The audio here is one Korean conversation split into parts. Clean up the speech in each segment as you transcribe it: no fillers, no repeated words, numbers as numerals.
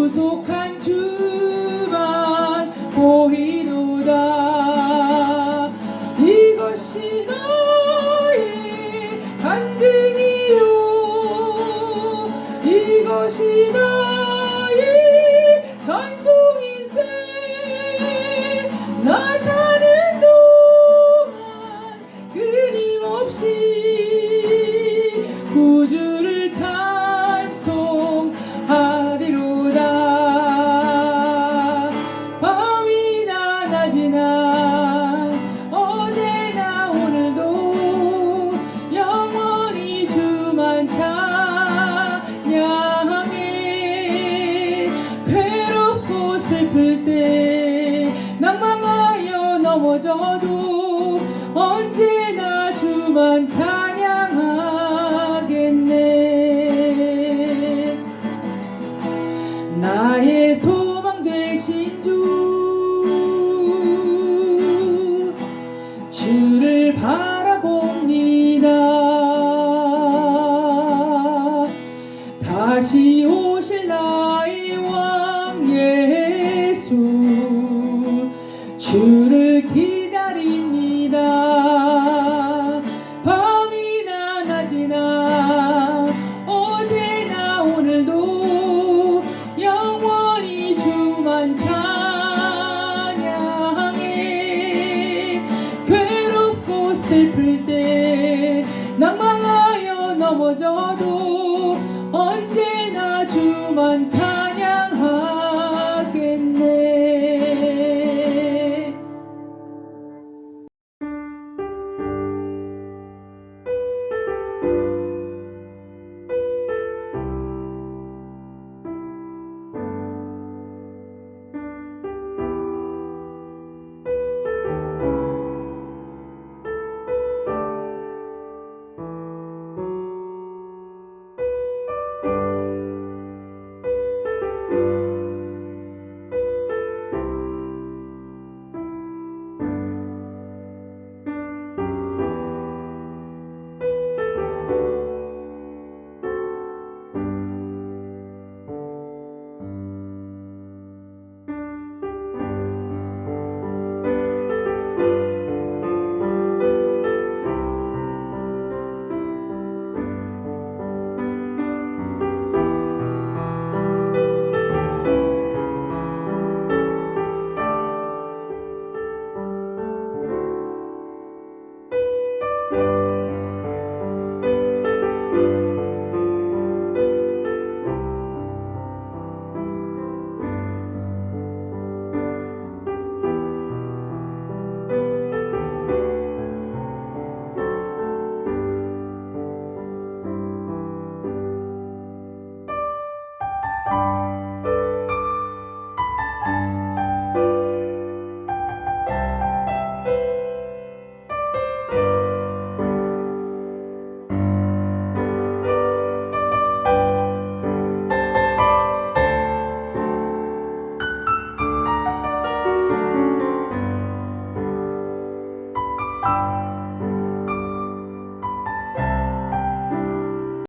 구속한 주만 보이도다. 이것이 너의 간증이요, 이것이 너의 전송인생. 나 사는 동안 끊임없이 구주를 찬송하리로다. 밤이나 낮이나 어제나 오늘도 영원히 주만 찬양해. 괴롭고 슬플 때 낭망하여 넘어져도 언제나 주만 찬양하겠네. 나의 소망 되신 주, 주를 바라봅니다. 다시 오실 나의 왕 예수, 주를 기다립니다. 밤이나 낮이나 어제나 오늘도 영원히 주만 찬양해. 괴롭고 슬플 때 낭망하여 넘어져도 언제나 주만 찬양하겠네.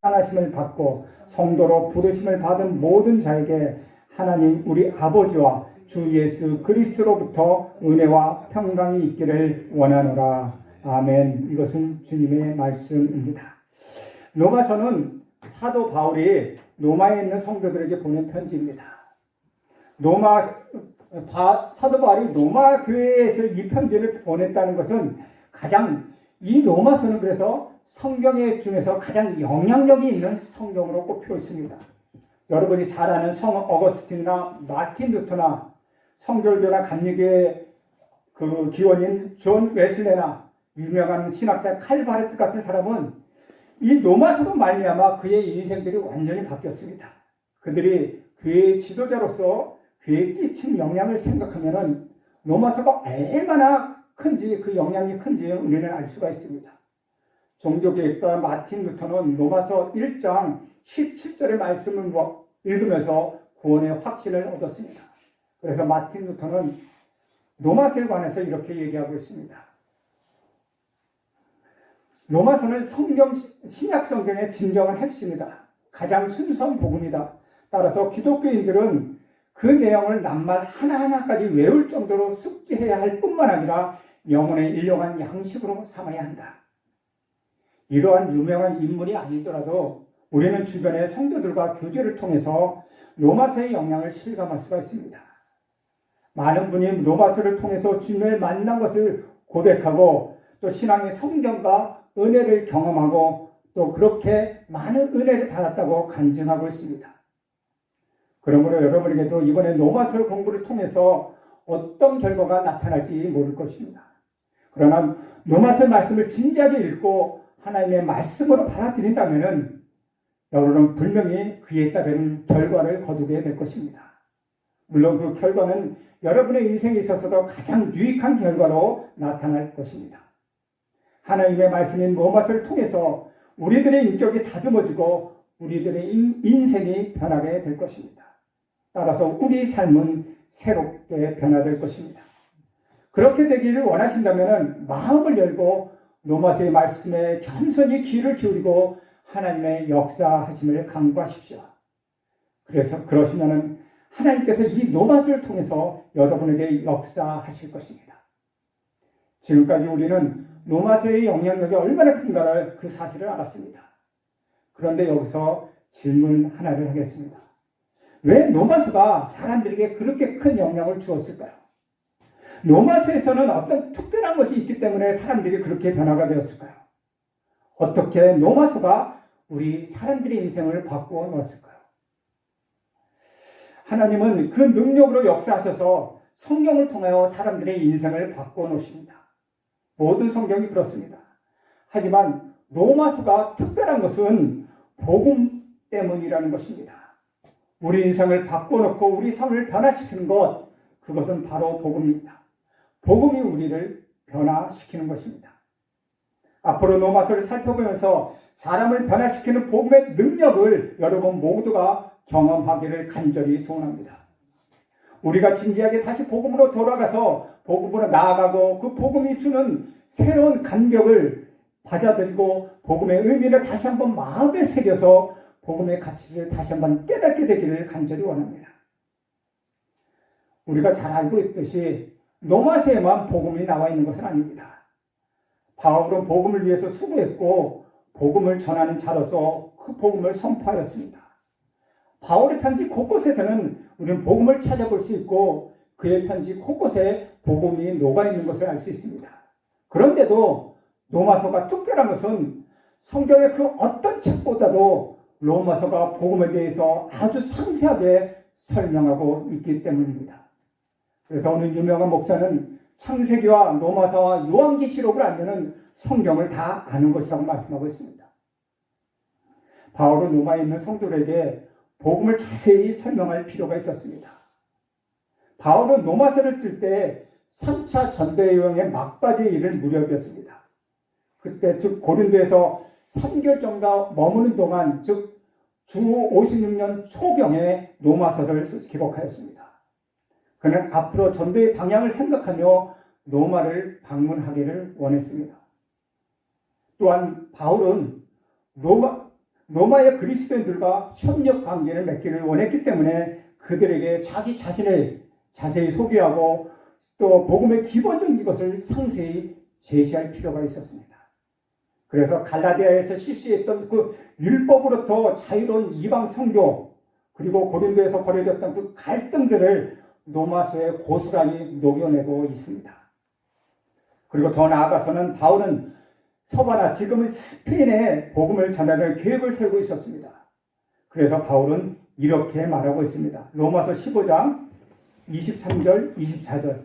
하나님을 받고 성도로 부르심을 받은 모든 자에게 하나님 우리 아버지와 주 예수 그리스도로부터 은혜와 평강이 있기를 원하노라. 아멘. 이것은 주님의 말씀입니다. 로마서는 사도 바울이 로마에 있는 성도들에게 보낸 편지입니다. 사도 바울이 로마 교회에서 이 편지를 보냈다는 것은 이 로마서는 그래서 성경 중에서 가장 영향력이 있는 성경으로 꼽혀 있습니다. 여러분이 잘 아는 성 어거스틴이나 마틴 루터나 성결교나 감리교의 그 기원인 존 웨슬레나 유명한 신학자 칼 바레트 같은 사람은 이 로마서로 말미암아 그의 인생들이 완전히 바뀌었습니다. 그들이 교회의 지도자로서 교회에 끼친 영향을 생각하면 로마서가 얼마나 큰지, 그 영향이 큰지 우리는 알 수가 있습니다. 종교개혁자 마틴 루터는 로마서 1장 17절의 말씀을 읽으면서 구원의 확신을 얻었습니다. 그래서 마틴 루터는 로마서에 관해서 이렇게 얘기하고 있습니다. 로마서는 신약 성경의 진정한 핵심이다. 가장 순수한 복음이다. 따라서 기독교인들은 그 내용을 낱말 하나하나까지 외울 정도로 숙지해야 할 뿐만 아니라 영혼의 일용한 양식으로 삼아야 한다. 이러한 유명한 인물이 아니더라도 우리는 주변의 성도들과 교제를 통해서 로마서의 영향을 실감할 수가 있습니다. 많은 분이 로마서를 통해서 주님을 만난 것을 고백하고 또 신앙의 성경과 은혜를 경험하고 또 그렇게 많은 은혜를 받았다고 간증하고 있습니다. 그러므로 여러분에게도 이번에 로마서 공부를 통해서 어떤 결과가 나타날지 모를 것입니다. 그러나 로마서 말씀을 진지하게 읽고 하나님의 말씀으로 받아들인다면 여러분은 분명히 그에 따른 결과를 거두게 될 것입니다. 물론 그 결과는 여러분의 인생에 있어서도 가장 유익한 결과로 나타날 것입니다. 하나님의 말씀인 로마서를 통해서 우리들의 인격이 다듬어지고 우리들의 인생이 변하게 될 것입니다. 따라서 우리 삶은 새롭게 변화될 것입니다. 그렇게 되기를 원하신다면 마음을 열고 로마서의 말씀에 겸손히 귀를 기울이고 하나님의 역사하심을 간구하십시오. 그래서 그러시면은 하나님께서 이 로마서를 통해서 여러분에게 역사하실 것입니다. 지금까지 우리는 로마서의 영향력이 얼마나 큰가를 그 사실을 알았습니다. 그런데 여기서 질문 하나를 하겠습니다. 왜 로마서가 사람들에게 그렇게 큰 영향을 주었을까요? 로마서에서는 어떤 특별한 것이 있기 때문에 사람들이 그렇게 변화가 되었을까요? 어떻게 로마서가 우리 사람들의 인생을 바꾸어 놓았을까요? 하나님은 그 능력으로 역사하셔서 성경을 통하여 사람들의 인생을 바꾸어 놓으십니다. 모든 성경이 그렇습니다. 하지만 로마서가 특별한 것은 복음 때문이라는 것입니다. 우리 인생을 바꿔놓고 우리 삶을 변화시키는 것, 그것은 바로 복음입니다. 복음이 우리를 변화시키는 것입니다. 앞으로 로마서를 살펴보면서 사람을 변화시키는 복음의 능력을 여러분 모두가 경험하기를 간절히 소원합니다. 우리가 진지하게 다시 복음으로 돌아가서 복음으로 나아가고 그 복음이 주는 새로운 감격을 받아들이고 복음의 의미를 다시 한번 마음에 새겨서 복음의 가치를 다시 한번 깨닫게 되기를 간절히 원합니다. 우리가 잘 알고 있듯이 로마서에만 복음이 나와 있는 것은 아닙니다. 바울은 복음을 위해서 수고했고 복음을 전하는 자로서 그 복음을 선포하였습니다. 바울의 편지 곳곳에서는 우리는 복음을 찾아볼 수 있고 그의 편지 곳곳에 복음이 녹아있는 것을 알 수 있습니다. 그런데도 로마서가 특별한 것은 성경의 그 어떤 책보다도 로마서가 복음에 대해서 아주 상세하게 설명하고 있기 때문입니다. 그래서 어느 유명한 목사는 창세기와 로마서와 요한계시록을 알면 성경을 다 아는 것이라고 말씀하고 있습니다. 바울은 로마에 있는 성도들에게 복음을 자세히 설명할 필요가 있었습니다. 바울은 로마서를 쓸 때 3차 전대여행의 막바지에 이를 무렵이었습니다. 그때 즉 고린도에서 3개월 정도 머무는 동안 즉 주 56년 초경에 로마서를 기록하였습니다. 그는 앞으로 전도의 방향을 생각하며 로마를 방문하기를 원했습니다. 또한 바울은 로마의 그리스도인들과 협력 관계를 맺기를 원했기 때문에 그들에게 자기 자신을 자세히 소개하고 또 복음의 기본적인 것을 상세히 제시할 필요가 있었습니다. 그래서 갈라디아에서 실시했던 그 율법으로부터 자유로운 이방 선교 그리고 고린도에서 벌어졌던 그 갈등들을 로마서에 고스란히 녹여내고 있습니다. 그리고 더 나아가서는 바울은 서바나 지금은 스페인에 복음을 전하는 계획을 세우고 있었습니다. 그래서 바울은 이렇게 말하고 있습니다. 로마서 15장 23절 24절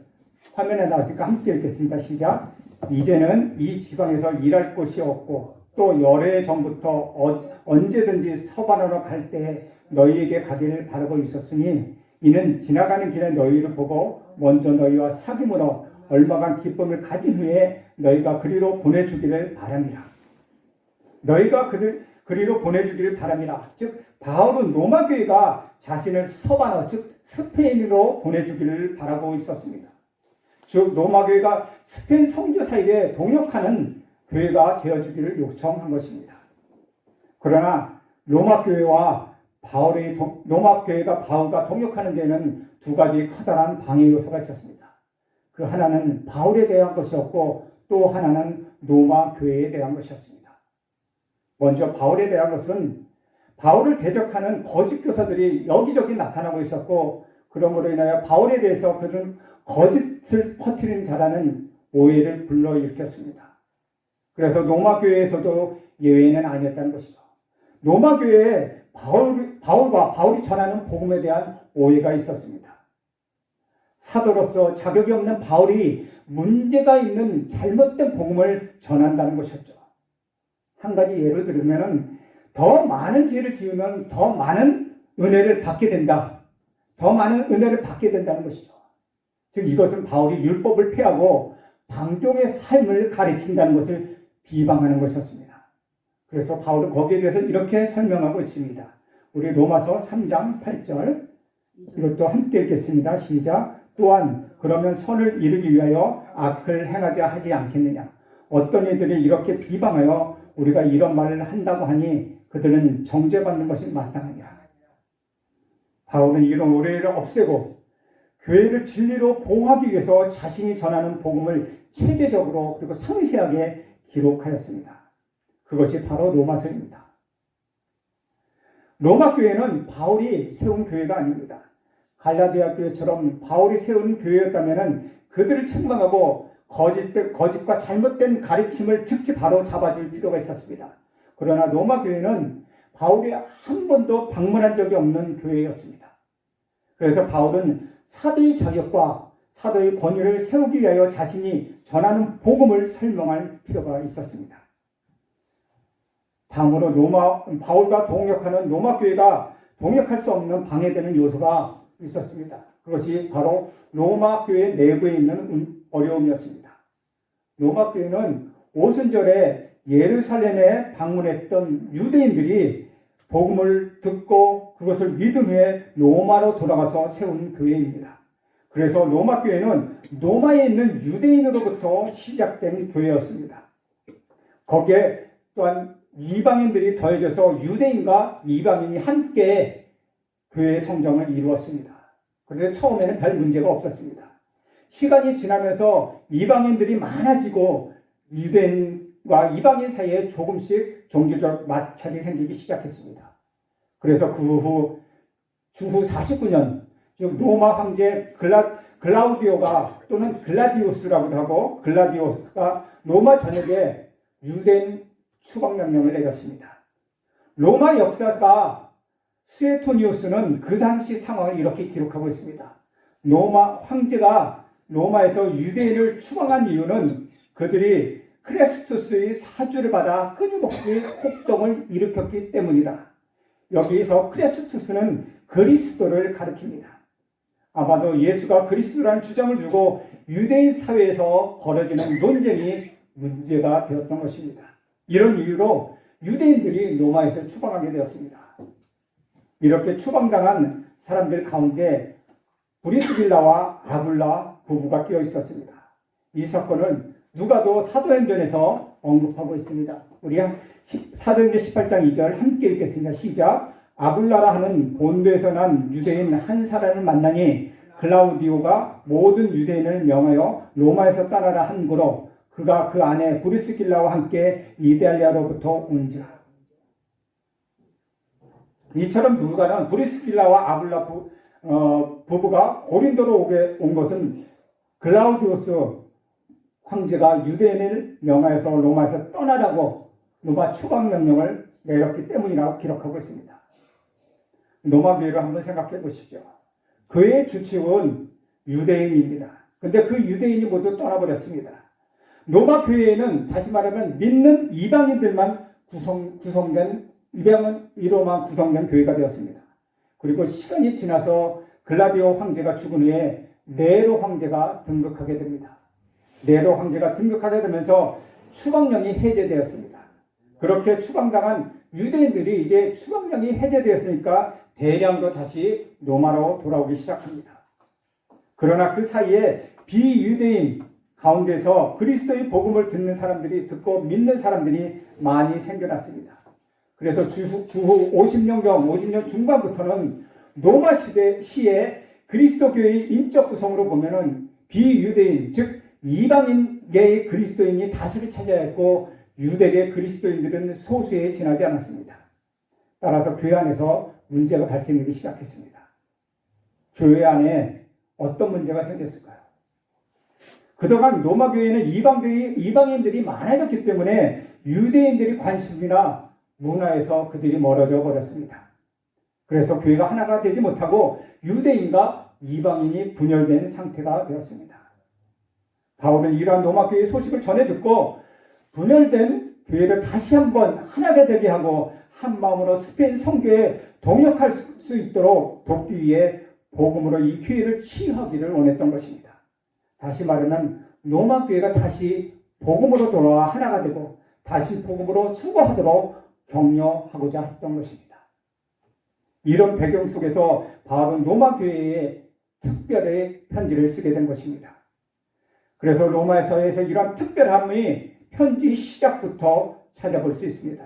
화면에 나왔으니까 함께 읽겠습니다. 시작. 이제는 이 지방에서 일할 곳이 없고 또 여러 해 전부터 언제든지 서바나로 갈 때 너희에게 가기를 바라고 있었으니 이는 지나가는 길에 너희를 보고 먼저 너희와 사귐으로 얼마간 기쁨을 가진 후에 너희가 그리로 보내주기를 바랍니다. 너희가 그리로 보내주기를 바랍니다. 즉 바울은 로마 교회가 자신을 서바나 즉 스페인으로 보내주기를 바라고 있었습니다. 즉 로마 교회가 스페인 선교사에게 동역하는 교회가 되어주기를 요청한 것입니다. 그러나 로마 교회와 로마 교회가 바울과 동역하는 데에는 두 가지 커다란 방해 요소가 있었습니다. 그 하나는 바울에 대한 것이었고 또 하나는 로마 교회에 대한 것이었습니다. 먼저 바울에 대한 것은 바울을 대적하는 거짓 교사들이 여기저기 나타나고 있었고 그러므로 인하여 바울에 대해서 그런 거짓을 퍼뜨리는 자라는 오해를 불러일으켰습니다. 그래서 로마 교회에서도 예외는 아니었다는 것이죠. 로마 교회에 바울과 바울이 전하는 복음에 대한 오해가 있었습니다. 사도로서 자격이 없는 바울이 문제가 있는 잘못된 복음을 전한다는 것이었죠. 한 가지 예를 들면 더 많은 죄를 지으면 더 많은 은혜를 받게 된다. 더 많은 은혜를 받게 된다는 것이죠. 즉 이것은 바울이 율법을 폐하고 방종의 삶을 가르친다는 것을 비방하는 것이었습니다. 그래서 바울은 거기에 대해서 이렇게 설명하고 있습니다. 우리 로마서 3장 8절 이것도 함께 읽겠습니다. 시작. 또한 그러면 선을 이루기 위하여 악을 행하자 하지 않겠느냐. 어떤 이들이 이렇게 비방하여 우리가 이런 말을 한다고 하니 그들은 정죄받는 것이 마땅하냐. 바울은 이런 오해를 없애고 교회를 진리로 보호하기 위해서 자신이 전하는 복음을 체계적으로 그리고 상세하게 기록하였습니다. 그것이 바로 로마서입니다. 로마 교회는 바울이 세운 교회가 아닙니다. 갈라디아 교회처럼 바울이 세운 교회였다면 그들을 책망하고 거짓과 잘못된 가르침을 즉시 바로 잡아줄 필요가 있었습니다. 그러나 로마 교회는 바울이 한 번도 방문한 적이 없는 교회였습니다. 그래서 바울은 사도의 자격과 사도의 권위를 세우기 위하여 자신이 전하는 복음을 설명할 필요가 있었습니다. 다음으로 바울과 동역하는 로마 교회가 동역할 수 없는 방해되는 요소가 있었습니다. 그것이 바로 로마 교회 내부에 있는 어려움이었습니다. 로마 교회는 오순절에 예루살렘에 방문했던 유대인들이 복음을 듣고 그것을 믿은 후에 로마로 돌아가서 세운 교회입니다. 그래서 로마 교회는 로마에 있는 유대인으로부터 시작된 교회였습니다. 거기에 또한 이방인들이 더해져서 유대인과 이방인이 함께 교회의 성정을 이루었습니다. 그런데 처음에는 별 문제가 없었습니다. 시간이 지나면서 이방인들이 많아지고 유대인과 이방인 사이에 조금씩 종교적 마찰이 생기기 시작했습니다. 그래서 그 후 주후 49년 즉 로마 황제 글라우디오가 또는 글라디우스라고도 하고 글라디우스가 로마 전역에 유대인 추방명령을 내렸습니다. 로마 역사가 수에토니우스는 그 당시 상황을 이렇게 기록하고 있습니다. 로마 황제가 로마에서 유대인을 추방한 이유는 그들이 크레스투스의 사주를 받아 끊임없이 폭동을 일으켰기 때문이다. 여기서 크레스투스는 그리스도를 가리킵니다. 아마도 예수가 그리스도라는 주장을 두고 유대인 사회에서 벌어지는 논쟁이 문제가 되었던 것입니다. 이런 이유로 유대인들이 로마에서 추방하게 되었습니다. 이렇게 추방당한 사람들 가운데 브리스길라와 아굴라 부부가 끼어 있었습니다. 이 사건은 누가도 사도행전에서 언급하고 있습니다. 우리 사도행전 18장 2절 함께 읽겠습니다. 시작. 아굴라라 하는 본도에서 난 유대인 한 사람을 만나니 글라우디오가 모든 유대인을 명하여 로마에서 따라라 한 고로 그가 그 아내 브리스길라와 함께 이달리아로부터 온지라. 이처럼 누가는 브리스길라와 아굴라 부부가 고린도로 온 것은 글라우디오스 황제가 유대인을 명하여서 로마에서 떠나라고 로마 추방 명령을 내렸기 때문이라고 기록하고 있습니다. 로마 교회를 한번 생각해 보십시오. 그의 주축은 유대인입니다. 근데 그 유대인이 모두 떠나버렸습니다. 로마 교회에는 다시 말하면 믿는 이방인들만 구성된 이로만 구성된 교회가 되었습니다. 그리고 시간이 지나서 글라디오 황제가 죽은 후에 네로 황제가 등극하게 됩니다. 네로 황제가 등극하게 되면서 추방령이 해제되었습니다. 그렇게 추방당한 유대인들이 이제 추방령이 해제되었으니까 대량으로 다시 로마로 돌아오기 시작합니다. 그러나 그 사이에 비유대인 가운데서 그리스도의 복음을 듣는 사람들이 듣고 믿는 사람들이 많이 생겨났습니다. 그래서 주후 50년경, 50년 중반부터는 로마 시에 그리스도 교회의 인적 구성으로 보면은 비유대인, 즉 이방인계의 그리스도인이 다수를 차지하여 있고 유대계 그리스도인들은 소수에 지나지 않았습니다. 따라서 교회 안에서 문제가 발생하기 시작했습니다. 교회 안에 어떤 문제가 생겼을까요? 그동안 로마 교회는 이방인들이 많아졌기 때문에 유대인들이 관심이나 문화에서 그들이 멀어져 버렸습니다. 그래서 교회가 하나가 되지 못하고 유대인과 이방인이 분열된 상태가 되었습니다. 바울은 이러한 로마 교회의 소식을 전해 듣고 분열된 교회를 다시 한번 하나가 되게 하고 한 마음으로 스페인 선교에 동역할 수 있도록 돕기 위해 복음으로 이 교회를 치유하기를 원했던 것입니다. 다시 말하면 로마 교회가 다시 복음으로 돌아와 하나가 되고 다시 복음으로 수고하도록 격려하고자 했던 것입니다. 이런 배경 속에서 바울은 로마 교회에 특별히 편지를 쓰게 된 것입니다. 그래서 로마서에서 이러한 특별함이 편지 시작부터 찾아볼 수 있습니다.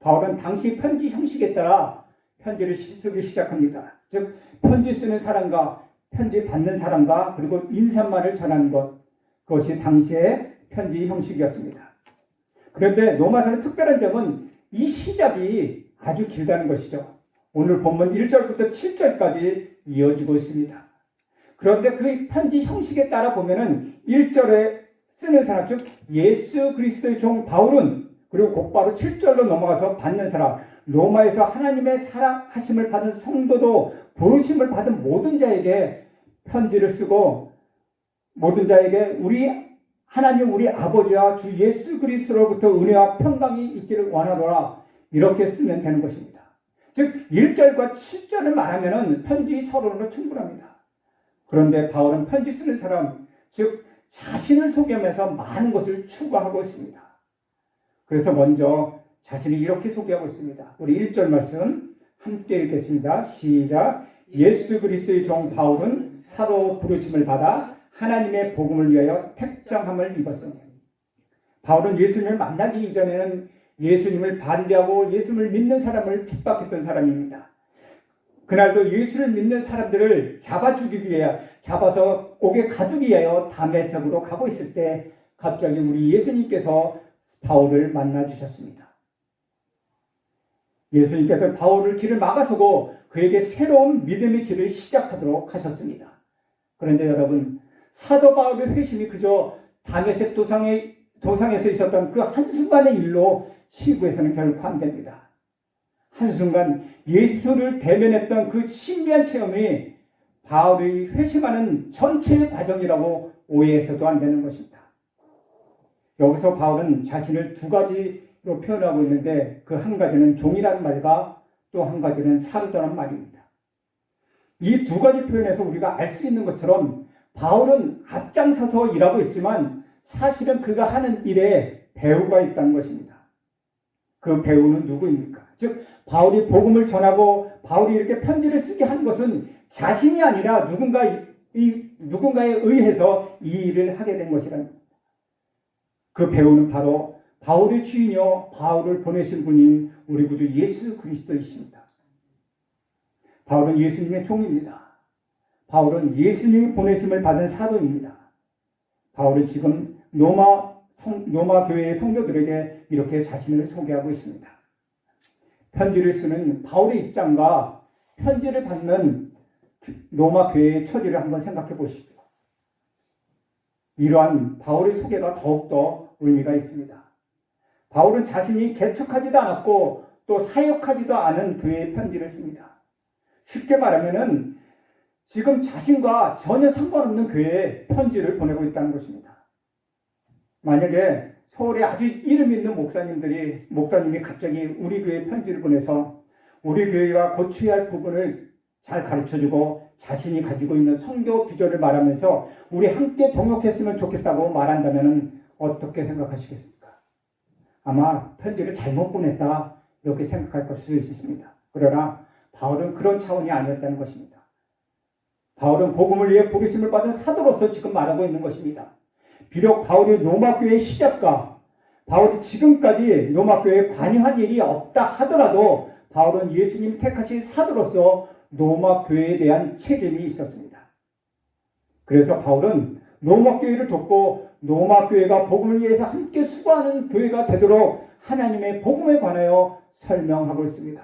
바울은 당시 편지 형식에 따라 편지를 쓰기 시작합니다. 즉 편지 쓰는 사람과 편지 받는 사람과 그리고 인사말을 전하는 것, 그것이 당시의 편지 형식이었습니다. 그런데 로마서의 특별한 점은 이 시작이 아주 길다는 것이죠. 오늘 본문 1절부터 7절까지 이어지고 있습니다. 그런데 그 편지 형식에 따라 보면은 1절에 쓰는 사람, 즉 예수 그리스도의 종 바울은, 그리고 곧바로 7절로 넘어가서 받는 사람, 로마에서 하나님의 사랑하심을 받은 성도도 부르심을 받은 모든 자에게 편지를 쓰고, 모든 자에게 하나님 우리 아버지와 주 예수 그리스도로부터 은혜와 평강이 있기를 원하노라, 이렇게 쓰면 되는 것입니다. 즉 1절과 7절을 말하면 편지 서론으로 충분합니다. 그런데 바울은 편지 쓰는 사람, 즉 자신을 소개하면서 많은 것을 추가하고 있습니다. 그래서 먼저 자신을 이렇게 소개하고 있습니다. 우리 1절 말씀 함께 읽겠습니다. 시작. 예수 그리스도의 종 바울은 사도 부르심을 받아 하나님의 복음을 위하여 택정함을 입었습니다. 바울은 예수님을 만나기 이전에는 예수님을 반대하고 예수님을 믿는 사람을 핍박했던 사람입니다. 그날도 예수를 믿는 사람들을 잡아 죽이기 위해, 잡아서 옥에 가두기 위하여 다메섹으로 가고 있을 때 갑자기 우리 예수님께서 바울을 만나 주셨습니다. 예수님께서 바울을 길을 막아서고 그에게 새로운 믿음의 길을 시작하도록 하셨습니다. 그런데 여러분, 사도 바울의 회심이 그저 다메섹 도상에서 있었던 그 한순간의 일로 치부해서는 결코 안 됩니다. 한순간 예수를 대면했던 그 신비한 체험이 바울의 회심하는 전체의 과정이라고 오해해서도 안 되는 것입니다. 여기서 바울은 자신을 두 가지로 표현하고 있는데 그 한 가지는 종이라는 말과 또 한 가지는 사도라는 말입니다. 이 두 가지 표현에서 우리가 알 수 있는 것처럼 바울은 앞장서서 일하고 있지만 사실은 그가 하는 일에 배우가 있다는 것입니다. 그 배우는 누구입니까? 즉 바울이 복음을 전하고 바울이 이렇게 편지를 쓰게 한 것은 자신이 아니라 누군가에 의해서 이 일을 하게 된 것이라는 겁니다. 그 배우는 바로 바울의 주인이요 바울을 보내신 분인 우리 구주 예수 그리스도이십니다. 바울은 예수님의 종입니다. 바울은 예수님이 보내심을 받은 사도입니다. 바울은 지금 로마 교회의 성도들에게 이렇게 자신을 소개하고 있습니다. 편지를 쓰는 바울의 입장과 편지를 받는 로마 교회의 처지를 한번 생각해 보십시오. 이러한 바울의 소개가 더욱더 의미가 있습니다. 바울은 자신이 개척하지도 않았고 또 사역하지도 않은 교회에 편지를 씁니다. 쉽게 말하면은 지금 자신과 전혀 상관없는 교회에 편지를 보내고 있다는 것입니다. 만약에 서울에 아주 이름 있는 목사님이 갑자기 우리 교회에 편지를 보내서 우리 교회가 고쳐야 할 부분을 잘 가르쳐주고 자신이 가지고 있는 선교 비전을 말하면서 우리 함께 동역했으면 좋겠다고 말한다면 어떻게 생각하시겠습니까? 아마 편지를 잘못 보냈다 이렇게 생각할 것일 수 있습니다. 그러나 바울은 그런 차원이 아니었다는 것입니다. 바울은 복음을 위해 부르심을 받은 사도로서 지금 말하고 있는 것입니다. 비록 바울이 로마 교회의 시작과 바울이 지금까지 로마교회에 관여한 일이 없다 하더라도 바울은 예수님 택하신 사도로서 로마교회에 대한 책임이 있었습니다. 그래서 바울은 로마교회를 돕고 로마교회가 복음을 위해서 함께 수고하는 교회가 되도록 하나님의 복음에 관하여 설명하고 있습니다.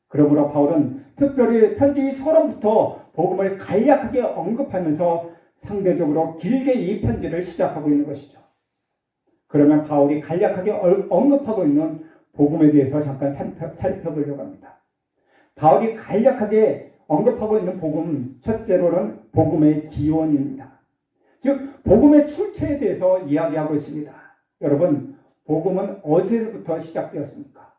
그러므로 바울은 특별히 편지 서론부터 복음을 간략하게 언급하면서 상대적으로 길게 이 편지를 시작하고 있는 것이죠. 그러면 바울이 간략하게 언급하고 있는 복음에 대해서 잠깐 살펴보려고 합니다. 바울이 간략하게 언급하고 있는 복음, 첫째로는 복음의 기원입니다. 즉 복음의 출처에 대해서 이야기하고 있습니다. 여러분, 복음은 어디서부터 시작되었습니까?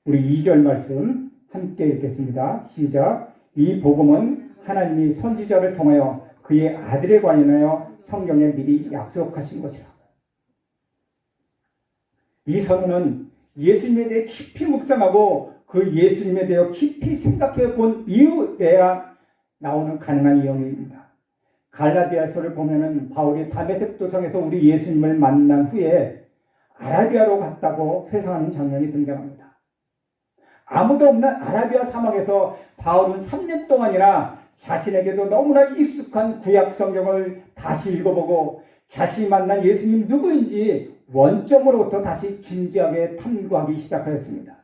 우리 2절 말씀 함께 읽겠습니다. 시작. 이 복음은 하나님이 선지자를 통하여 그의 아들에 관하여 성경에 미리 약속하신 것이라. 이 선언은 예수님에 대해 깊이 묵상하고 그 예수님에 대해 깊이 생각해 본 이후에야 나오는 가능한 이야기입니다. 갈라디아서를 보면은 바울이 다메섹 도상에서 우리 예수님을 만난 후에 아라비아로 갔다고 회상하는 장면이 등장합니다. 아무도 없는 아라비아 사막에서 바울은 3년 동안이나 자신에게도 너무나 익숙한 구약 성경을 다시 읽어보고 자신이 만난 예수님 누구인지 원점으로부터 다시 진지하게 탐구하기 시작하였습니다.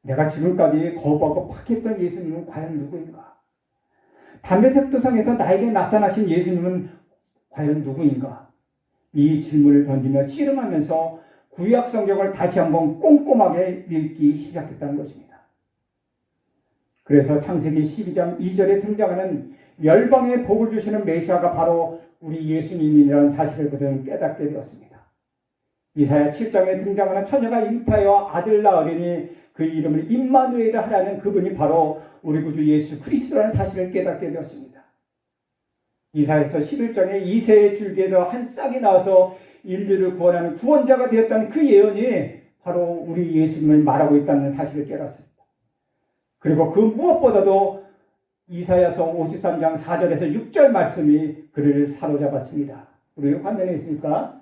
내가 지금까지 거부하고 파괴했던 예수님은 과연 누구인가? 다메섹 도상에서 나에게 나타나신 예수님은 과연 누구인가? 이 질문을 던지며 씨름하면서 구약 성경을 다시 한번 꼼꼼하게 읽기 시작했다는 것입니다. 그래서 창세기 12장 2절에 등장하는 열방에 복을 주시는 메시아가 바로 우리 예수님이라는 사실을 그들은 깨닫게 되었습니다. 이사야 7장에 등장하는 처녀가 잉타하여 아들 낳으리니 그 이름을 임마누엘이라 하라는 그분이 바로 우리 구주 예수 그리스도라는 사실을 깨닫게 되었습니다. 이사야서 11장에 이새의 줄기에서 한 싹이 나와서 인류를 구원하는 구원자가 되었다는 그 예언이 바로 우리 예수님을 말하고 있다는 사실을 깨닫습니다. 그리고 그 무엇보다도 이사야서 53장 4절에서 6절 말씀이 그를 사로잡았습니다. 우리 화면에 있으니까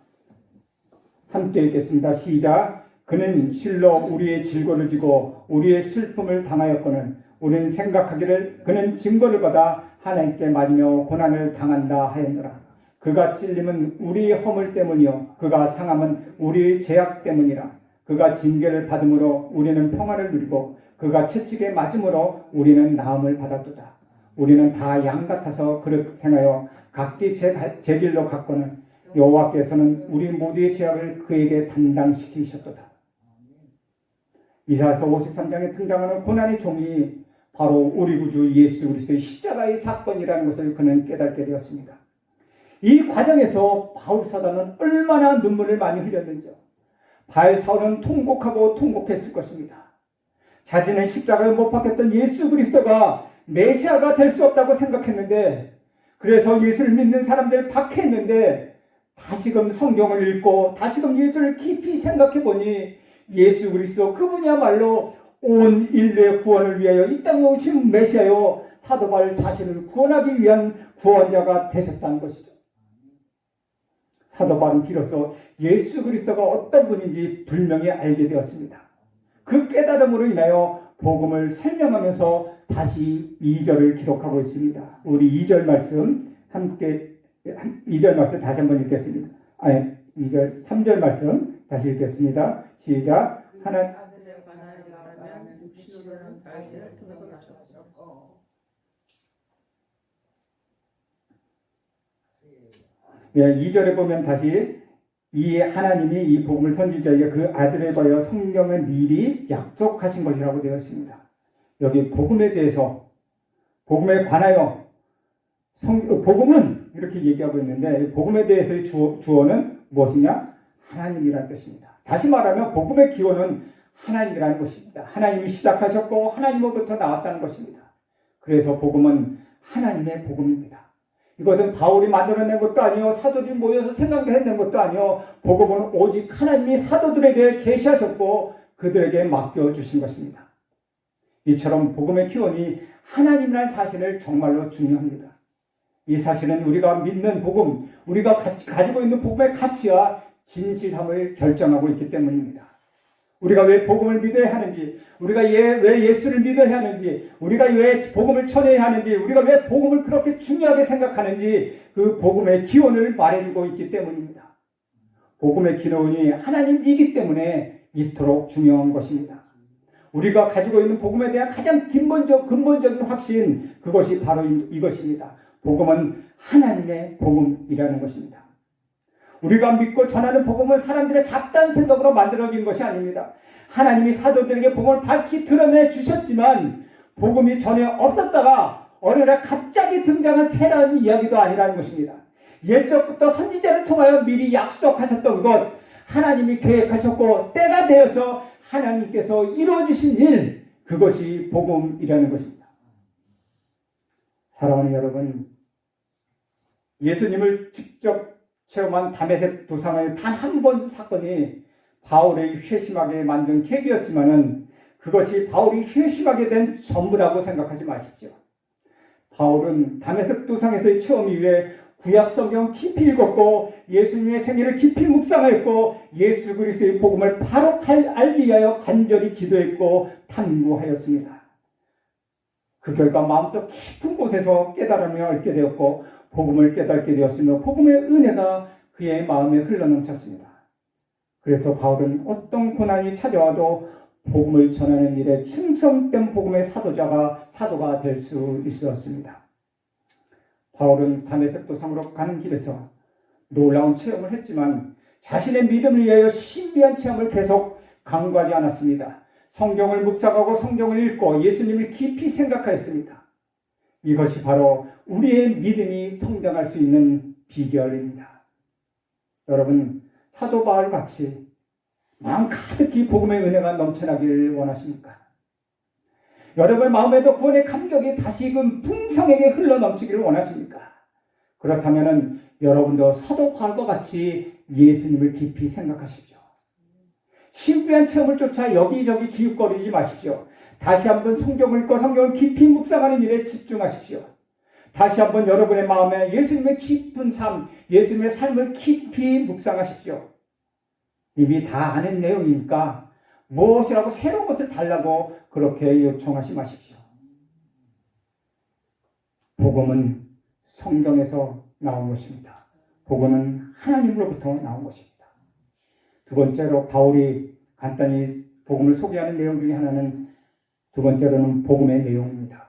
함께 읽겠습니다. 시작. 그는 실로 우리의 질고를 지고 우리의 슬픔을 당하였거늘 우리는 생각하기를 그는 징벌을 받아 하나님께 맞으며 고난을 당한다 하였노라. 그가 찔림은 우리의 허물 때문이요 그가 상함은 우리의 죄악 때문이라. 그가 징계를 받음으로 우리는 평안을 누리고 그가 채찍에 맞음으로 우리는 나음을 받았도다. 우리는 다 양 같아서 그릇 행하여 각기 제 길로 갔거늘 여호와께서는 우리 모두의 죄악을 그에게 담당시키셨도다. 이사야서 53장에 등장하는 고난의 종이 바로 우리 구주 예수 그리스도의 십자가의 사건이라는 것을 그는 깨닫게 되었습니다. 이 과정에서 바울 사도는 얼마나 눈물을 많이 흘렸는지요. 바울 사도는 통곡하고 통곡했을 것입니다. 자신의 십자가에 못 박혔던 예수 그리스도가 메시아가 될 수 없다고 생각했는데, 그래서 예수를 믿는 사람들 박해했는데, 다시금 성경을 읽고 다시금 예수를 깊이 생각해 보니 예수 그리스도 그분이야말로 온 인류의 구원을 위하여 이 땅에 오신 메시아요 사도 바울 자신을 구원하기 위한 구원자가 되셨다는 것이죠. 사도 바울은 비로소 예수 그리스도가 어떤 분인지 분명히 알게 되었습니다. 그 깨달음으로 인하여 복음을 설명하면서 다시 2절을 기록하고 있습니다. 우리 2절 말씀 함께 2절 말씀 다시 한번 읽겠습니다. 2절 3절 말씀 다시 읽겠습니다. 시작. 하나님 예, 2절에 보면 다시 이 하나님이 이 복음을 선지자에게 그 아들에 관하여 성경을 미리 약속하신 것이라고 되어 있습니다. 여기 복음에 대해서 복음에 관하여 복음은 이렇게 얘기하고 있는데 복음에 대해서의 주어는 무엇이냐? 하나님이라는 뜻입니다. 다시 말하면 복음의 기원은 하나님이라는 것입니다. 하나님이 시작하셨고 하나님으로부터 나왔다는 것입니다. 그래서 복음은 하나님의 복음입니다. 이것은 바울이 만들어낸 것도 아니요 사도들이 모여서 생각해낸 것도 아니요 복음은 오직 하나님이 사도들에게 계시하셨고 그들에게 맡겨주신 것입니다. 이처럼 복음의 기원이 하나님이라는 사실을 정말로 중요합니다. 이 사실은 우리가 믿는 복음, 우리가 가지고 있는 복음의 가치와 진실함을 결정하고 있기 때문입니다. 우리가 왜 복음을 믿어야 하는지, 우리가 왜 예수를 믿어야 하는지, 우리가 왜 복음을 전해야 하는지, 우리가 왜 복음을 그렇게 중요하게 생각하는지 그 복음의 기원을 말해주고 있기 때문입니다. 복음의 기원이 하나님이기 때문에 이토록 중요한 것입니다. 우리가 가지고 있는 복음에 대한 가장 근본적인 확신, 그것이 바로 이것입니다. 복음은 하나님의 복음이라는 것입니다. 우리가 믿고 전하는 복음은 사람들의 잡다한 생각으로 만들어진 것이 아닙니다. 하나님이 사도들에게 복음을 밝히 드러내 주셨지만 복음이 전혀 없었다가 어느 날 갑자기 등장한 새로운 이야기도 아니라는 것입니다. 옛적부터 선지자를 통하여 미리 약속하셨던 것, 하나님이 계획하셨고 때가 되어서 하나님께서 이루어지신 일, 그것이 복음이라는 것입니다. 사랑하는 여러분, 예수님을 직접 체험한 다메섹 도상의 단 한 번 사건이 바울의 회심하게 만든 계기였지만은 그것이 바울이 회심하게 된 전부라고 생각하지 마십시오. 바울은 다메섹 도상에서의 체험 이후에 구약 성경 깊이 읽었고 예수님의 생애를 깊이 묵상했고 예수 그리스도의 복음을 바로 알기 위하여 간절히 기도했고 탐구하였습니다. 그 결과 마음속 깊은 곳에서 깨달음을 얻게 되었고 복음을 깨닫게 되었으며 복음의 은혜가 그의 마음에 흘러넘쳤습니다. 그래서 바울은 어떤 고난이 찾아와도 복음을 전하는 일에 충성된 복음의 사도가 될 수 있었습니다. 바울은 다메섹 도상으로 가는 길에서 놀라운 체험을 했지만 자신의 믿음을 위하여 신비한 체험을 계속 강구하지 않았습니다. 성경을 묵상하고 성경을 읽고 예수님을 깊이 생각하였습니다. 이것이 바로 우리의 믿음이 성장할 수 있는 비결입니다. 여러분, 사도 바울 같이 마음 가득히 복음의 은혜가 넘쳐나기를 원하십니까? 여러분 마음에도 구원의 감격이 다시금 풍성하게 흘러넘치기를 원하십니까? 그렇다면 여러분도 사도 바울과 같이 예수님을 깊이 생각하십시오. 신비한 체험을 쫓아 여기저기 기웃거리지 마십시오. 다시 한번 성경을 읽고 성경을 깊이 묵상하는 일에 집중하십시오. 다시 한번 여러분의 마음에 예수님의 깊은 삶, 예수님의 삶을 깊이 묵상하십시오. 이미 다 아는 내용이니까 무엇이라고 새로운 것을 달라고 그렇게 요청하지 마십시오. 복음은 성경에서 나온 것입니다. 복음은 하나님으로부터 나온 것입니다. 두 번째로 바울이 간단히 복음을 소개하는 내용 중에 하나는 두 번째로는 복음의 내용입니다.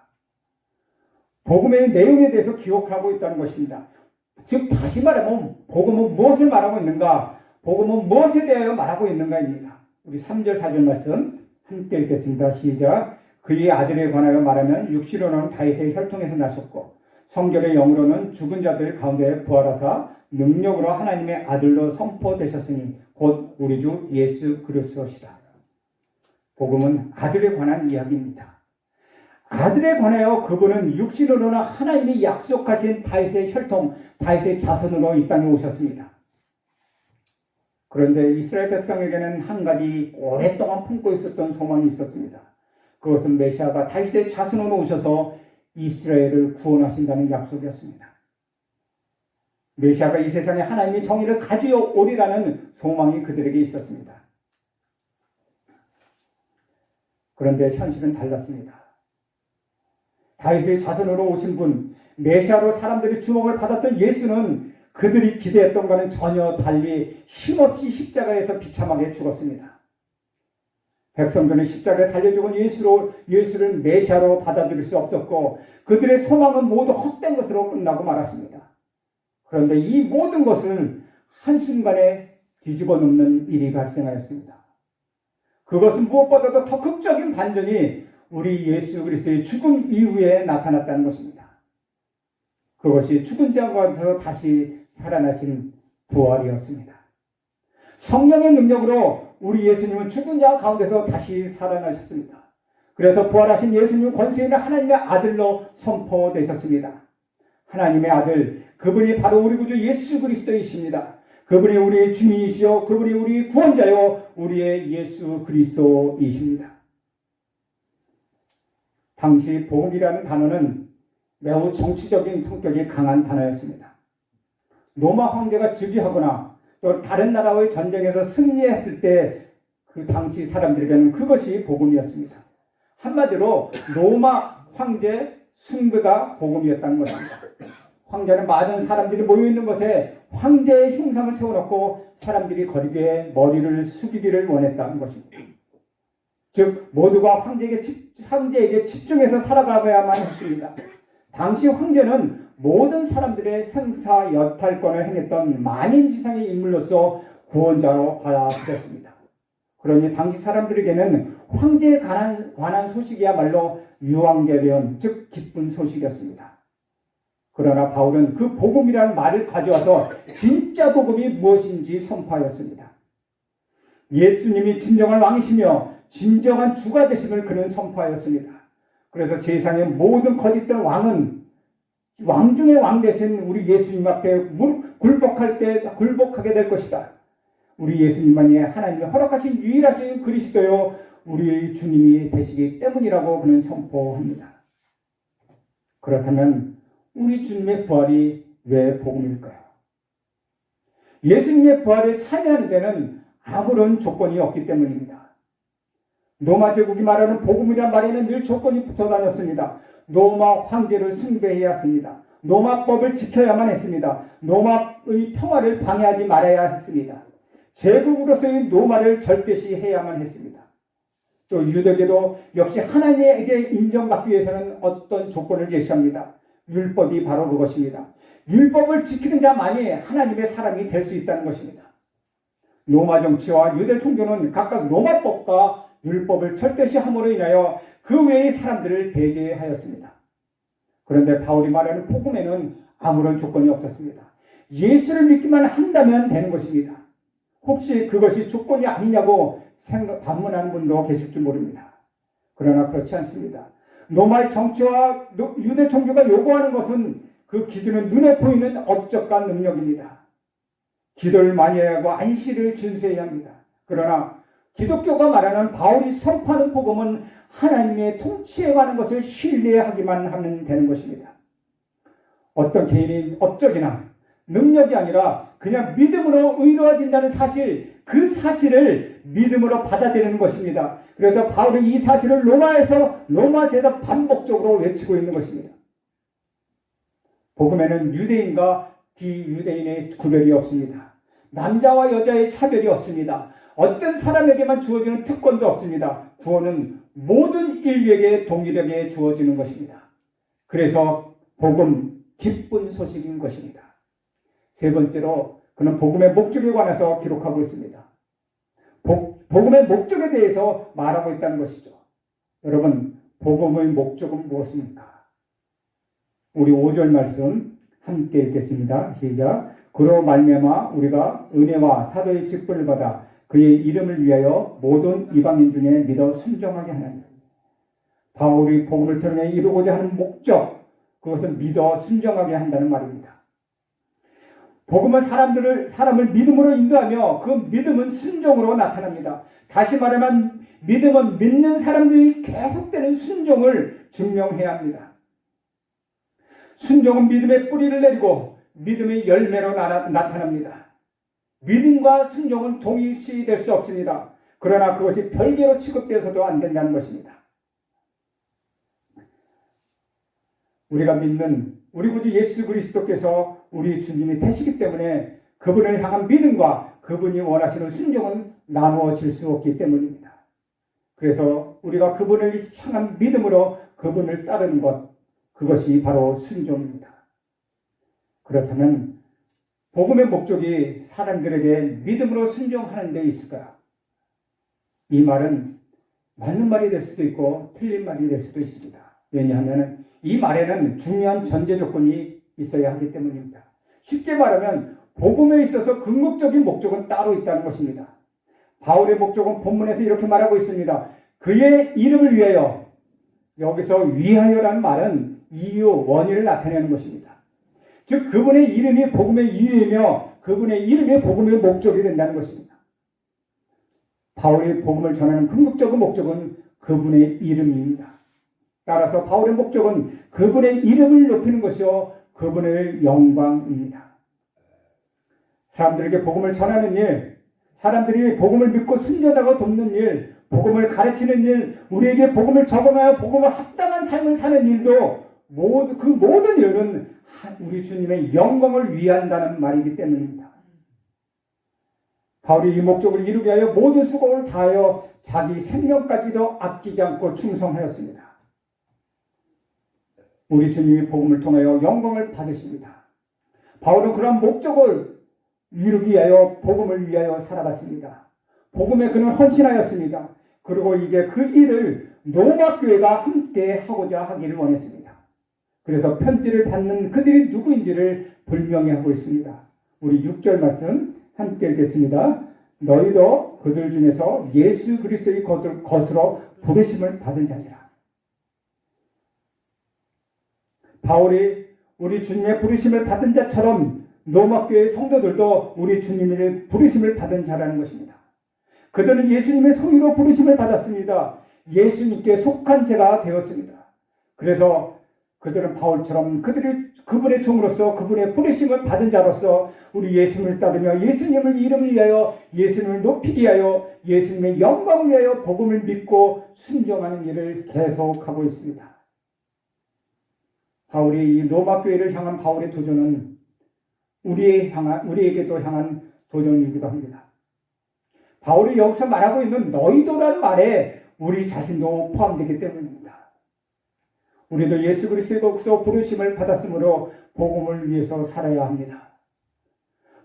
복음의 내용에 대해서 기록하고 있다는 것입니다. 즉 다시 말하면 복음은 무엇을 말하고 있는가? 복음은 무엇에 대하여 말하고 있는가입니다. 우리 3절 4절 말씀 함께 읽겠습니다. 시작. 그의 아들에 관하여 말하면 육시로는 다윗의 혈통에서 나셨고 성결의 영으로는 죽은 자들 가운데 부활하사 능력으로 하나님의 아들로 선포되셨으니 곧 우리 주 예수 그리스도시다. 복음은 아들에 관한 이야기입니다. 아들에 관하여 그분은 육신으로는 하나님이 약속하신 다윗의 혈통, 다윗의 자손으로 이 땅에 오셨습니다. 그런데 이스라엘 백성에게는 한 가지 오랫동안 품고 있었던 소망이 있었습니다. 그것은 메시아가 다윗의 자손으로 오셔서 이스라엘을 구원하신다는 약속이었습니다. 메시아가 이 세상에 하나님의 정의를 가져오리라는 소망이 그들에게 있었습니다. 그런데 현실은 달랐습니다. 다윗의 자손으로 오신 분, 메시아로 사람들이 주목을 받았던 예수는 그들이 기대했던 것과는 전혀 달리 힘없이 십자가에서 비참하게 죽었습니다. 백성들은 십자가에 달려 죽은 예수를 메시아로 받아들일 수 없었고 그들의 소망은 모두 헛된 것으로 끝나고 말았습니다. 그런데 이 모든 것을 한순간에 뒤집어 놓는 일이 발생하였습니다. 그것은 무엇보다도 더 극적인 반전이 우리 예수 그리스도의 죽음 이후에 나타났다는 것입니다. 그것이 죽은 자 가운데서 다시 살아나신 부활이었습니다. 성령의 능력으로 우리 예수님은 죽은 자 가운데서 다시 살아나셨습니다. 그래서 부활하신 예수님은 권세 있는 하나님의 아들로 선포되셨습니다. 하나님의 아들, 그분이 바로 우리 구주 예수 그리스도이십니다. 그분이 우리의 주인이시요 그분이 우리의 구원자요 우리의 예수 그리스도이십니다. 당시 복음이라는 단어는 매우 정치적인 성격이 강한 단어였습니다. 로마 황제가 즉위하거나 또 다른 나라의 전쟁에서 승리했을 때 그 당시 사람들에게는 그것이 복음이었습니다. 한마디로 로마 황제 숭배가 복음이었다는 것입니다. 황제는 많은 사람들이 모여있는 곳에 황제의 흉상을 세워놓고 사람들이 거리에 머리를 숙이기를 원했다는 것입니다. 즉 모두가 황제에게 집중해서 살아가야만 했습니다. 당시 황제는 모든 사람들의 생사 여탈권을 행했던 만인지상의 인물로서 구원자로 받아들였습니다. 그러니 당시 사람들에게는 황제에 관한 소식이야말로 유황계련, 즉 기쁜 소식이었습니다. 그러나 바울은 그 복음이라는 말을 가져와서 진짜 복음이 무엇인지 선포하였습니다. 예수님이 진정한 왕이시며 진정한 주가 되심을 그는 선포하였습니다. 그래서 세상의 모든 거짓된 왕은 왕 중의 왕 되신 우리 예수님 앞에 무릎 굴복하게 될 것이다. 우리 예수님만이 하나님이 허락하신 유일하신 그리스도요 우리 주님이 되시기 때문이라고 그는 선포합니다. 그렇다면 우리 주님의 부활이 왜 복음일까요? 예수님의 부활에 참여하는 데는 아무런 조건이 없기 때문입니다. 로마 제국이 말하는 복음이란 말에는 늘 조건이 붙어 다녔습니다. 로마 황제를 숭배해야 했습니다. 로마법을 지켜야만 했습니다. 로마의 평화를 방해하지 말아야 했습니다. 제국으로서의 로마를 절대시 해야만 했습니다. 또 유대계도 역시 하나님에게 인정받기 위해서는 어떤 조건을 제시합니다. 율법이 바로 그것입니다. 율법을 지키는 자만이 하나님의 사람이 될 수 있다는 것입니다. 로마 정치와 유대 종교는 각각 로마법과 율법을 절대시함으로 인하여 그 외의 사람들을 배제하였습니다. 그런데 바울이 말하는 복음에는 아무런 조건이 없었습니다. 예수를 믿기만 한다면 되는 것입니다. 혹시 그것이 조건이 아니냐고 반문하는 분도 계실 줄 모릅니다. 그러나 그렇지 않습니다. 로마의 정치와 유대 종교가 요구하는 것은 그 기준은 눈에 보이는 업적과 능력입니다. 기도를 많이 해야 하고 안식일을 준수해야 합니다. 그러나 기독교가 말하는 바울이 선포하는 복음은 하나님의 통치에 관한 것을 신뢰하기만 하면 되는 것입니다. 어떤 개인의 업적이나 능력이 아니라 그냥 믿음으로 의로워진다는 사실, 그 사실을 믿음으로 받아들이는 것입니다. 그래서 바울은 이 사실을 로마에서 반복적으로 외치고 있는 것입니다. 복음에는 유대인과 비유대인의 구별이 없습니다. 남자와 여자의 차별이 없습니다. 어떤 사람에게만 주어지는 특권도 없습니다. 구원은 모든 인류에게 동일하게 주어지는 것입니다. 그래서 복음, 기쁜 소식인 것입니다. 세 번째로 그는 복음의 목적에 관해서 기록하고 있습니다. 복음의 목적에 대해서 말하고 있다는 것이죠. 여러분, 복음의 목적은 무엇입니까? 우리 5절 말씀 함께 읽겠습니다. 시작. 그로 말미암아 우리가 은혜와 사도의 직분을 받아 그의 이름을 위하여 모든 이방인 중에 믿어 순종하게 하나니. 바울이 복음을 통해 이루고자 하는 목적, 그것은 믿어 순종하게 한다는 말입니다. 복음은 사람을 믿음으로 인도하며 그 믿음은 순종으로 나타납니다. 다시 말하면 믿음은 믿는 사람들이 계속되는 순종을 증명해야 합니다. 순종은 믿음의 뿌리를 내리고 믿음의 열매로 나타납니다. 믿음과 순종은 동일시 될 수 없습니다. 그러나 그것이 별개로 취급되어서도 안 된다는 것입니다. 우리가 믿는 우리 구주 예수 그리스도께서 우리 주님이 되시기 때문에 그분을 향한 믿음과 그분이 원하시는 순종은 나누어질 수 없기 때문입니다. 그래서 우리가 그분을 향한 믿음으로 그분을 따르는 것, 그것이 바로 순종입니다. 그렇다면 복음의 목적이 사람들에게 믿음으로 순종하는 데 있을까요? 이 말은 맞는 말이 될 수도 있고 틀린 말이 될 수도 있습니다. 왜냐하면 이 말에는 중요한 전제 조건이 있어야 하기 때문입니다. 쉽게 말하면 복음에 있어서 궁극적인 목적은 따로 있다는 것입니다. 바울의 목적은 본문에서 이렇게 말하고 있습니다. 그의 이름을 위하여, 여기서 위하여라는 말은 이유, 원인을 나타내는 것입니다. 즉 그분의 이름이 복음의 이유이며 그분의 이름이 복음의 목적이 된다는 것입니다. 바울이 복음을 전하는 궁극적인 목적은 그분의 이름입니다. 따라서 바울의 목적은 그분의 이름을 높이는 것이요 그분의 영광입니다. 사람들에게 복음을 전하는 일, 사람들이 복음을 믿고 순전하고 돕는 일, 복음을 가르치는 일, 우리에게 복음을 적응하여 복음을 합당한 삶을 사는 일도 그 모든 일은 우리 주님의 영광을 위한다는 말이기 때문입니다. 바울이 이 목적을 이루기 위하여 모든 수고를 다하여 자기 생명까지도 아끼지 않고 충성하였습니다. 우리 주님이 복음을 통하여 영광을 받으십니다. 바울은 그런 목적을 이루기 위하여 복음을 위하여 살아갔습니다. 복음에 그는 헌신하였습니다. 그리고 이제 그 일을 로마 교회가 함께 하고자 하기를 원했습니다. 그래서 편지를 받는 그들이 누구인지를 분명히 하고 있습니다. 우리 6절 말씀 함께 읽겠습니다. 너희도 그들 중에서 예수 그리스도의 것으로 부르심을 받은 자니라. 바울이 우리 주님의 부르심을 받은 자처럼 로마 교회의 성도들도 우리 주님의 부르심을 받은 자라는 것입니다. 그들은 예수님의 소유로 부르심을 받았습니다. 예수님께 속한 자가 되었습니다. 그래서 그들은 바울처럼 그분의 종으로서 그분의 부르심을 받은 자로서 우리 예수님을 따르며 예수님을 이름을 위하여 예수님을 높이기 위하여 예수님의 영광을 위하여 복음을 믿고 순종하는 일을 계속하고 있습니다. 바울이 이 로마 교회를 향한 바울의 도전은 우리에게도 향한 도전이기도 합니다. 바울이 여기서 말하고 있는 너희도라는 말에 우리 자신도 포함되기 때문입니다. 우리도 예수 그리스도의 것으로 부르심을 받았으므로 복음을 위해서 살아야 합니다.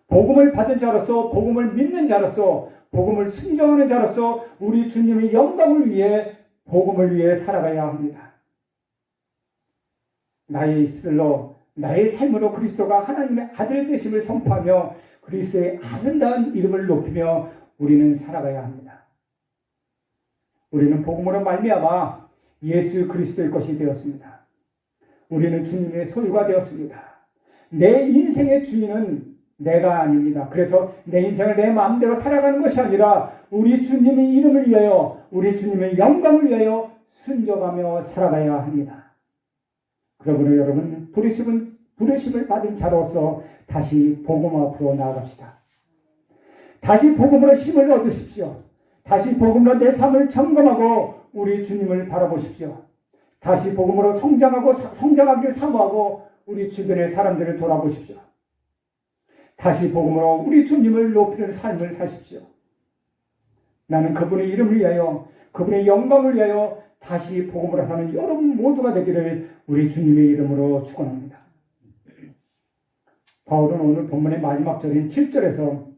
복음을 받은 자로서, 복음을 믿는 자로서, 복음을 순종하는 자로서 우리 주님의 영광을 위해 복음을 위해 살아가야 합니다. 나의 입술로, 나의 삶으로 그리스도가 하나님의 아들 되심을 선포하며 그리스도의 아름다운 이름을 높이며 우리는 살아가야 합니다. 우리는 복음으로 말미암아 예수 그리스도의 것이 되었습니다. 우리는 주님의 소유가 되었습니다. 내 인생의 주인은 내가 아닙니다. 그래서 내 인생을 내 마음대로 살아가는 것이 아니라 우리 주님의 이름을 위하여, 우리 주님의 영광을 위하여 순종하며 살아가야 합니다. 그러므로 여러분, 부르심을 받은 자로서 다시 복음 앞으로 나아갑시다. 다시 복음으로 힘을 얻으십시오. 다시 복음으로 내 삶을 점검하고 우리 주님을 바라보십시오. 다시 복음으로 성장하기를 사모하고 우리 주변의 사람들을 돌아보십시오. 다시 복음으로 우리 주님을 높이는 삶을 사십시오. 나는 그분의 이름을 위하여, 그분의 영광을 위하여 다시 복음으로 사는 여러분 모두가 되기를 우리 주님의 이름으로 축원합니다. 바울은 오늘 본문의 마지막 절인 7절에서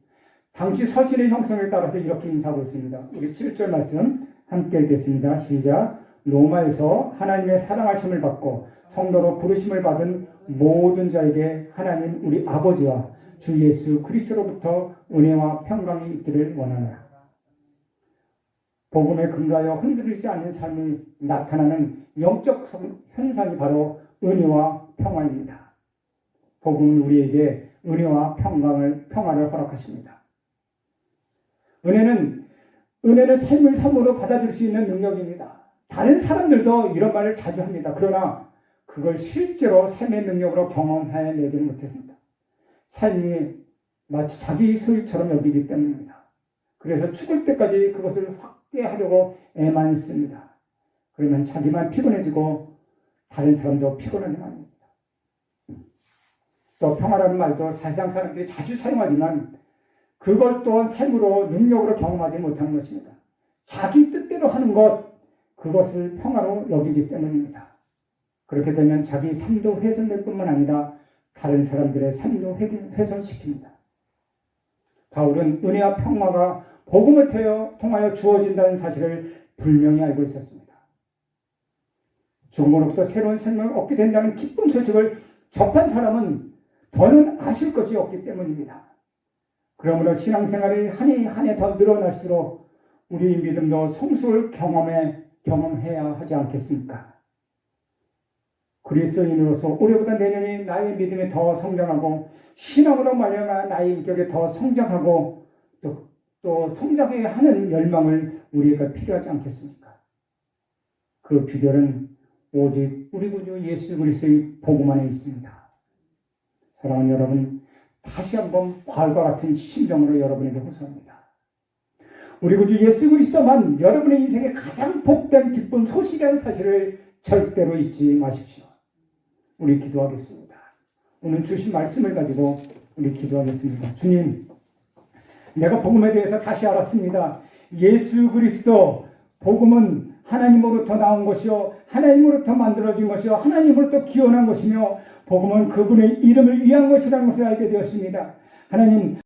당시 서신의 형성에 따라서 이렇게 인사하고 있습니다. 우리 7절 말씀 함께 읽겠습니다. 시작. 로마에서 하나님의 사랑하심을 받고 성도로 부르심을 받은 모든 자에게 하나님 우리 아버지와 주 예수 그리스도로부터 은혜와 평강이 있기를 원하노라. 복음에 근거하여 흔들리지 않는 삶이 나타나는 영적 현상이 바로 은혜와 평화입니다. 복음은 우리에게 은혜와 평화를 허락하십니다. 은혜는 삶의 삶으로 받아들일 수 있는 능력입니다. 다른 사람들도 이런 말을 자주 합니다. 그러나 그걸 실제로 삶의 능력으로 경험해내지는 못했습니다. 삶이 마치 자기 소유처럼 여기기 때문입니다. 그래서 죽을 때까지 그것을 확대하려고 애만 씁니다. 그러면 자기만 피곤해지고 다른 사람도 피곤하게 합니다. 또 평화라는 말도 세상 사람들이 자주 사용하지만 그걸 또한 삶으로 능력으로 경험하지 못하는 것입니다. 자기 뜻대로 하는 것, 그것을 평화로 여기기 때문입니다. 그렇게 되면 자기 삶도 훼손될 뿐만 아니라 다른 사람들의 삶도 훼손시킵니다. 바울은 은혜와 평화가 복음을 통하여 주어진다는 사실을 분명히 알고 있었습니다. 죽음으로부터 새로운 생명을 얻게 된다는 기쁜 소식을 접한 사람은 더는 아실 것이 없기 때문입니다. 그러므로 신앙생활이 한 해 더 늘어날수록 우리 믿음도 성숙을 경험해야 하지 않겠습니까? 그리스도인으로서 올해보다 내년이 나의 믿음이 더 성장하고 신앙으로 말미암아 나의 인격이 더 성장하고 또 성장해야 하는 열망을 우리가 필요하지 않겠습니까? 그 비결은 오직 우리 구주 예수 그리스도의 복음 안에 있습니다. 사랑하는 여러분, 다시 한번 과일과 같은 심정으로 여러분에게 호소합니다. 우리 구주 예수 그리스도만 여러분의 인생의 가장 복된 기쁜 소식이라는 사실을 절대로 잊지 마십시오. 우리 기도하겠습니다. 오늘 주신 말씀을 가지고 우리 기도하겠습니다. 주님, 내가 복음에 대해서 다시 알았습니다. 예수 그리스도 복음은 하나님으로부터 나온 것이요 하나님으로부터 만들어진 것이요 하나님으로부터 기원한 것이며 복음은 그분의 이름을 위한 것이라는 것을 알게 되었습니다. 하나님,